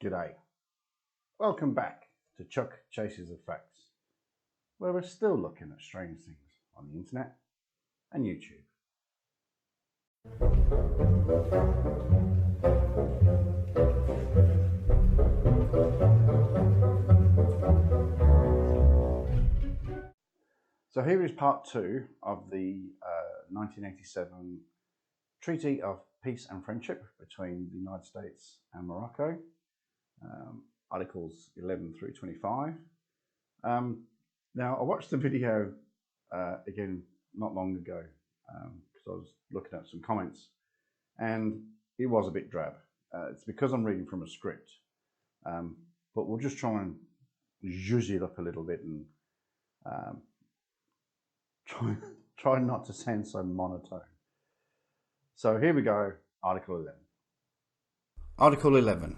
G'day. Welcome back to Chuck Chases of Facts, where we're still looking at strange things on the internet and YouTube. So here is part 2 of the 1987 Treaty of Peace and Friendship between the United States and Morocco. Articles 11 through 25. Now, I watched the video again not long ago because I was looking at some comments, and it was a bit drab. It's because I'm reading from a script, but we'll just try and zhuzh it up a little bit and try not to sound so monotone. So here we go, Article 11. Article 11.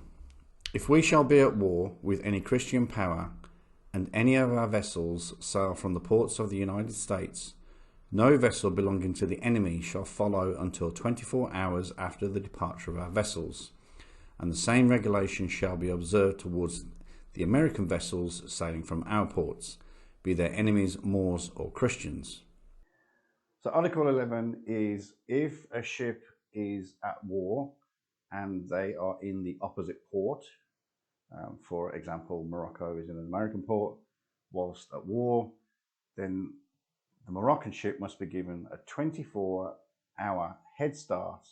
If we shall be at war with any Christian power, and any of our vessels sail from the ports of the United States, no vessel belonging to the enemy shall follow until 24 hours after the departure of our vessels, and the same regulation shall be observed towards the American vessels sailing from our ports, be they enemies, Moors or Christians. So Article 11 is if a ship is at war and they are in the opposite port, for example, Morocco is in an American port whilst at war, then the Moroccan ship must be given a 24-hour head start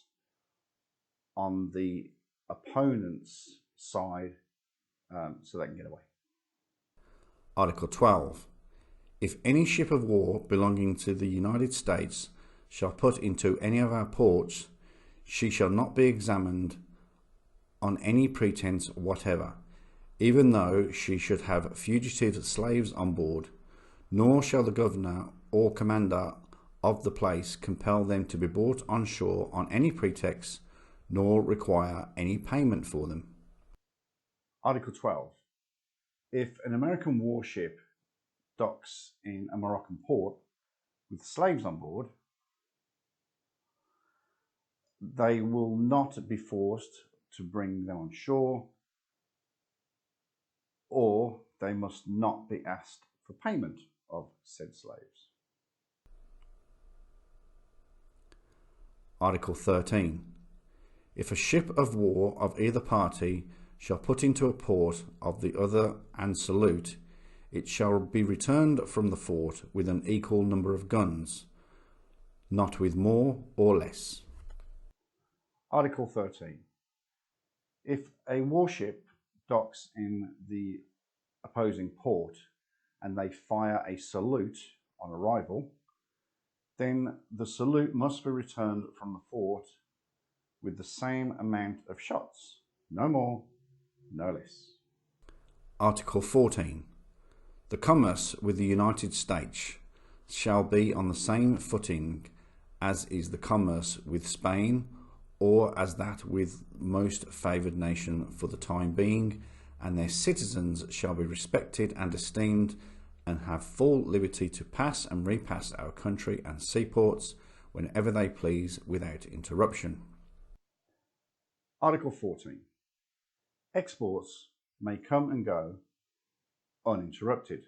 on the opponent's side so they can get away. Article 12. If any ship of war belonging to the United States shall put into any of our ports, she shall not be examined on any pretence whatever, even though she should have fugitive slaves on board, nor shall the governor or commander of the place compel them to be brought on shore on any pretext, nor require any payment for them. Article 12. If an American warship docks in a Moroccan port with slaves on board, they will not be forced to bring them on shore, or they must not be asked for payment of said slaves. Article 13. If a ship of war of either party shall put into a port of the other and salute, it shall be returned from the fort with an equal number of guns, not with more or less. Article 13. If a warship docks in the opposing port and they fire a salute on arrival, then the salute must be returned from the fort with the same amount of shots, no more, no less. Article 14. The commerce with the United States shall be on the same footing as is the commerce with Spain, or as that with most favoured nation for the time being, and their citizens shall be respected and esteemed, and have full liberty to pass and repass our country and seaports whenever they please without interruption. Article 14. Exports may come and go uninterrupted,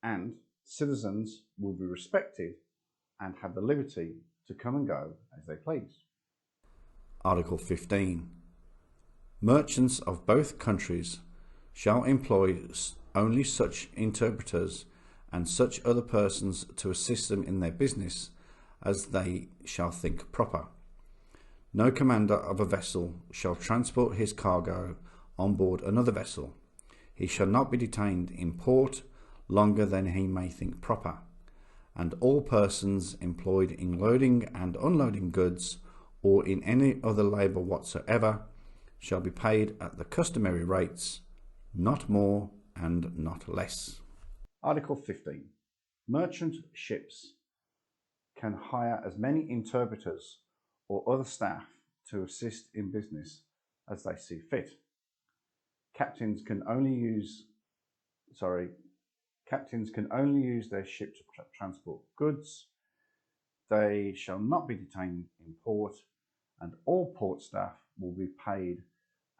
and citizens will be respected and have the liberty to come and go as they please. Article 15. Merchants of both countries shall employ only such interpreters and such other persons to assist them in their business as they shall think proper. No commander of a vessel shall transport his cargo on board another vessel. He shall not be detained in port longer than he may think proper, and all persons employed in loading and unloading goods or in any other labour whatsoever shall be paid at the customary rates, not more and not less. Article 15. Merchant ships can hire as many interpreters or other staff to assist in business as they see fit. Captains can only use their ship to transport goods. They shall not be detained in port, and all port staff will be paid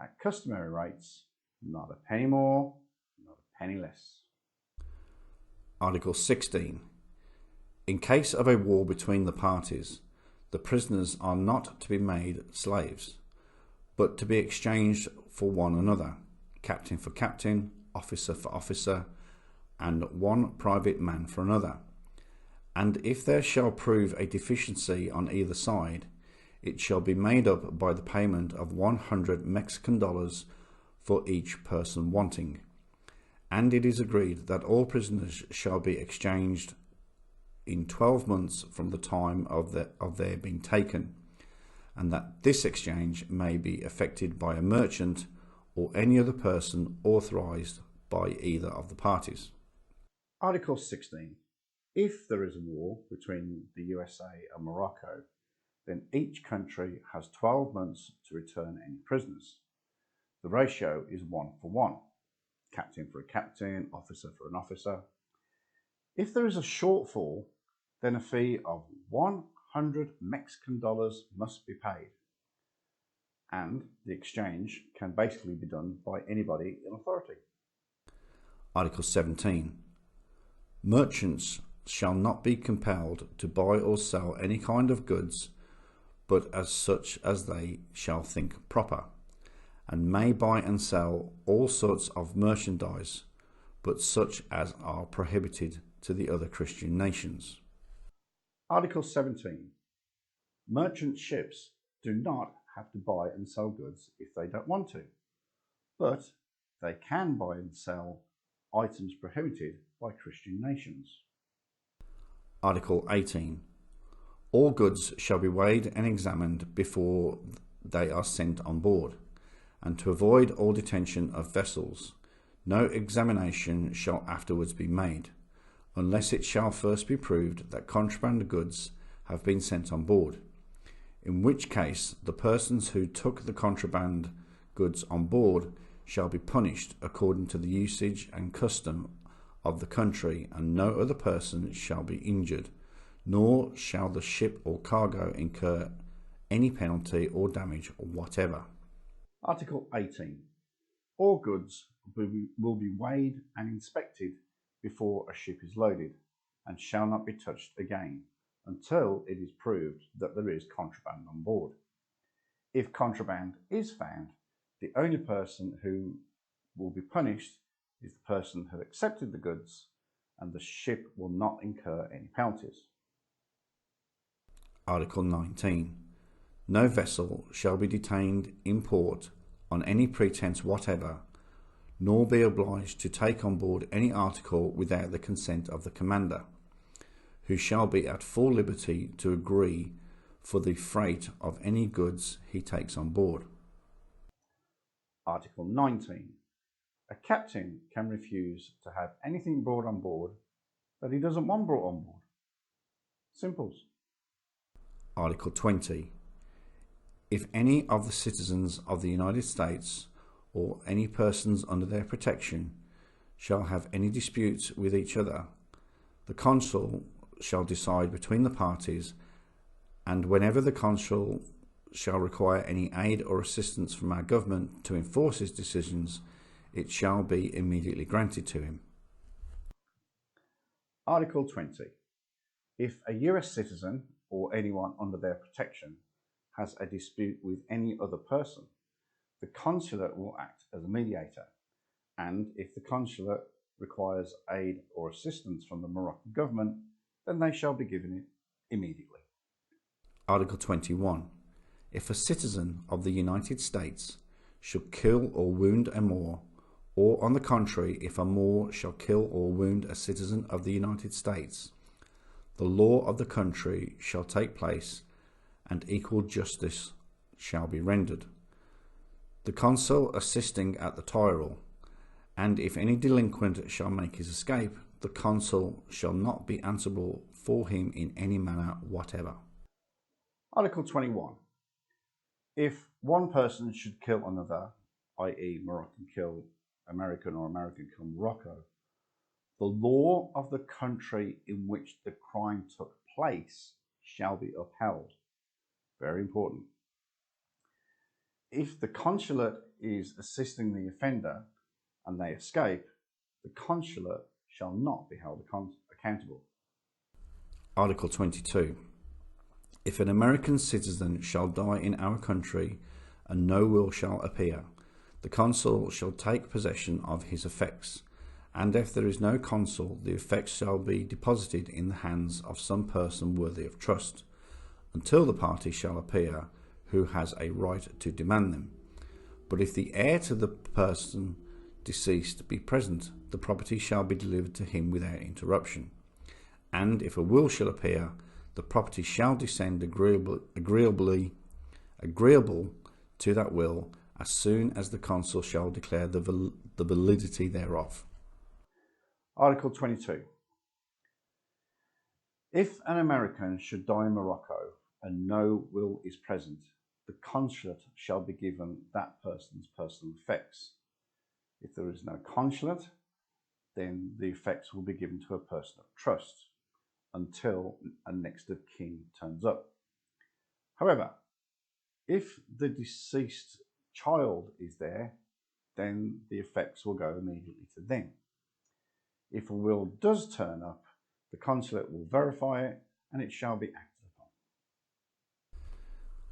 at customary rates, not a penny more, not a penny less. Article 16. In case of a war between the parties, the prisoners are not to be made slaves, but to be exchanged for one another, captain for captain, officer for officer, and one private man for another. And if there shall prove a deficiency on either side, it shall be made up by the payment of 100 Mexican dollars for each person wanting. And it is agreed that all prisoners shall be exchanged in 12 months from the time of their being taken, and that this exchange may be effected by a merchant or any other person authorised by either of the parties. Article 16. If there is a war between the USA and Morocco, then each country has 12 months to return any prisoners. The ratio is 1 for 1, captain for a captain, officer for an officer. If there is a shortfall, then a fee of 100 Mexican dollars must be paid, and the exchange can basically be done by anybody in authority. Article 17. Merchants shall not be compelled to buy or sell any kind of goods but as such as they shall think proper, and may buy and sell all sorts of merchandise, but such as are prohibited to the other Christian nations. Article 17. Merchant ships do not have to buy and sell goods if they don't want to, but they can buy and sell items prohibited by Christian nations. Article 18. All goods shall be weighed and examined before they are sent on board, and to avoid all detention of vessels, no examination shall afterwards be made, unless it shall first be proved that contraband goods have been sent on board, in which case the persons who took the contraband goods on board shall be punished according to the usage and custom of the country, and no other person shall be injured, nor shall the ship or cargo incur any penalty or damage whatever. Article 18. All goods will be weighed and inspected before a ship is loaded, and shall not be touched again until it is proved that there is contraband on board. If contraband is found, the only person who will be punished is the person who accepted the goods, and the ship will not incur any penalties. Article 19. No vessel shall be detained in port on any pretence whatever, nor be obliged to take on board any article without the consent of the commander, who shall be at full liberty to agree for the freight of any goods he takes on board. Article 19. A captain can refuse to have anything brought on board that he doesn't want brought on board. Simples. Article 20. If any of the citizens of the United States or any persons under their protection shall have any disputes with each other, the consul shall decide between the parties, and whenever the consul shall require any aid or assistance from our government to enforce his decisions, it shall be immediately granted to him. Article 20. If a US citizen or anyone under their protection has a dispute with any other person, the consulate will act as a mediator, and if the consulate requires aid or assistance from the Moroccan government, then they shall be given it immediately. Article 21. If a citizen of the United States shall kill or wound a Moor, or on the contrary, if a Moor shall kill or wound a citizen of the United States, the law of the country shall take place, and equal justice shall be rendered, the consul assisting at the trial, and if any delinquent shall make his escape, the consul shall not be answerable for him in any manner whatever. Article 21. If one person should kill another, i.e. Moroccan kill American or American kill Morocco, the law of the country in which the crime took place shall be upheld. Very important. If the consulate is assisting the offender and they escape, the consulate shall not be held accountable. Article 22. If an American citizen shall die in our country and no will shall appear, the consul shall take possession of his effects, and if there is no consul, the effects shall be deposited in the hands of some person worthy of trust, until the party shall appear who has a right to demand them. But if the heir to the person deceased be present, the property shall be delivered to him without interruption. And if a will shall appear, the property shall descend agreeable to that will as soon as the consul shall declare the validity thereof. Article 22. If an American should die in Morocco and no will is present, the consulate shall be given that person's personal effects. If there is no consulate, then the effects will be given to a person of trust until a next of kin turns up. However, if the deceased child is there, then the effects will go immediately to them. If a will does turn up, the consulate will verify it and it shall be acted upon.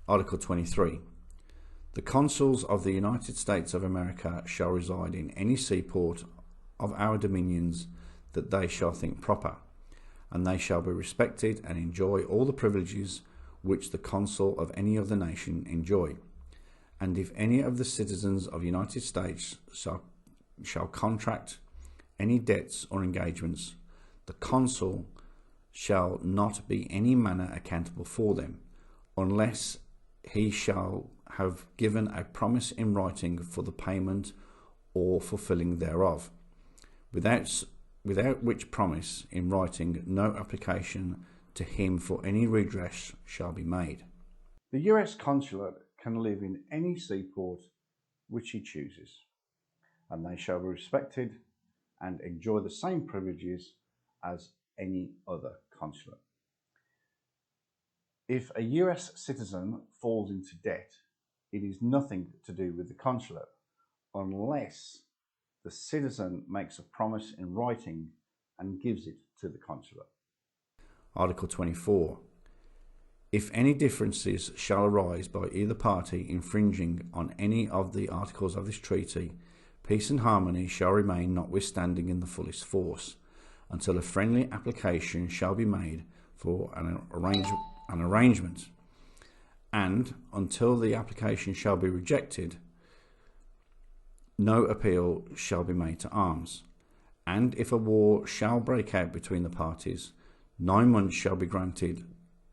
Article 23. The consuls of the United States of America shall reside in any seaport of our dominions that they shall think proper, and they shall be respected and enjoy all the privileges which the consul of any other nation enjoy. And if any of the citizens of the United States shall contract any debts or engagements, the consul shall not be any manner accountable for them, unless he shall have given a promise in writing for the payment or fulfilling thereof, without which promise in writing no application to him for any redress shall be made. The US consulate can live in any seaport which he chooses, and they shall be respected and enjoy the same privileges as any other consulate. If a US citizen falls into debt, it is nothing to do with the consulate unless the citizen makes a promise in writing and gives it to the consulate. Article 24. If any differences shall arise by either party infringing on any of the articles of this treaty, peace and harmony shall remain notwithstanding in the fullest force, until a friendly application shall be made for an arrangement, and until the application shall be rejected, no appeal shall be made to arms. And if a war shall break out between the parties, 9 months shall be granted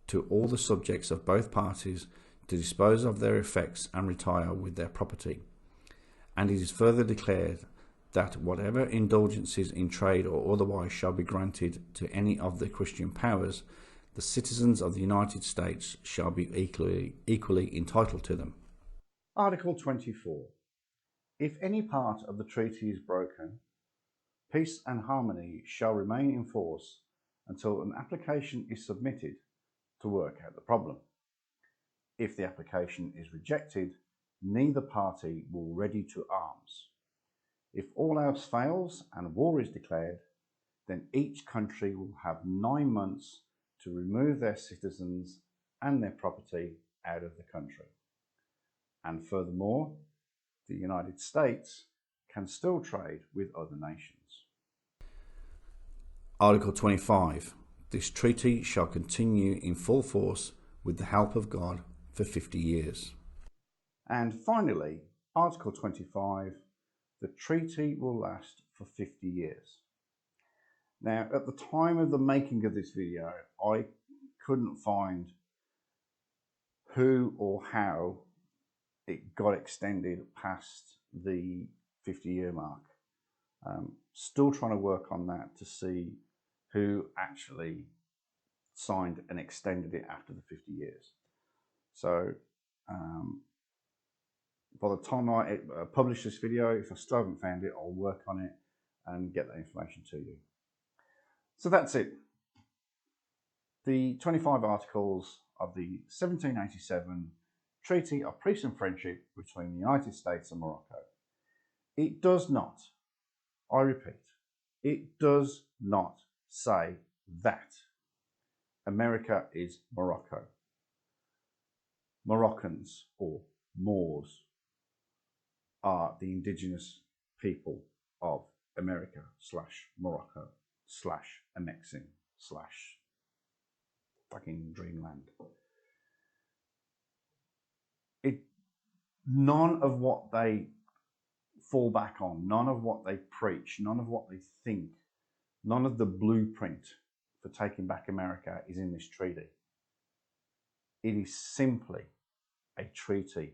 to all the subjects of both parties to dispose of their effects and retire with their property. And it is further declared that whatever indulgences in trade or otherwise shall be granted to any of the Christian powers, the citizens of the United States shall be equally entitled to them. Article 24. If any part of the treaty is broken, peace and harmony shall remain in force until an application is submitted to work out the problem. If the application is rejected, neither party will ready to arms. If all else fails and war is declared, then each country will have 9 months to remove their citizens and their property out of the country. And furthermore, the United States can still trade with other nations. Article 25. This treaty shall continue in full force with the help of God for 50 years. And finally, Article 25, the treaty will last for 50 years. Now, at the time of the making of this video, I couldn't find who or how it got extended past the 50-year mark. Still trying to work on that to see who actually signed and extended it after the 50 years. So by the time I publish this video, if I still haven't found it, I'll work on it and get that information to you. So that's it. The 25 articles of the 1787 treaty of peace and friendship between the United States and Morocco. It does not, I repeat, it does not say that America is Morocco. Moroccans, or Moors, are the indigenous people of America / Morocco / annexing / fucking dreamland. None of what they fall back on, none of what they preach, none of what they think, none of the blueprint for taking back America is in this treaty. It is simply a treaty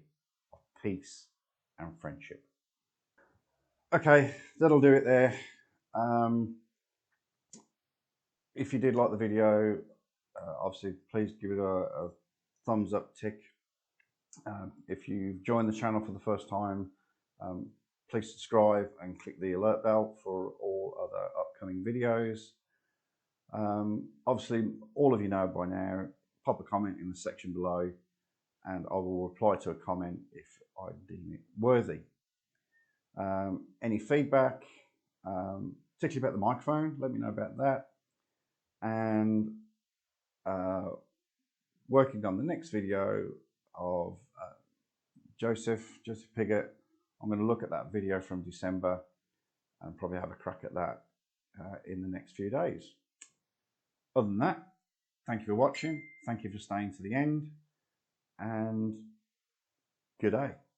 of peace and friendship. Okay, that'll do it there. If you did like the video, obviously please give it a thumbs up tick. If you've joined the channel for the first time, please subscribe and click the alert bell for all other upcoming videos. Obviously, all of you know by now, pop a comment in the section below and I will reply to a comment if I deem it worthy. Any feedback, particularly about the microphone, let me know about that. And working on the next video of Joseph Pigott, I'm going to look at that video from December and probably have a crack at that in the next few days. Other than that, thank you for watching, thank you for staying to the end, and good day.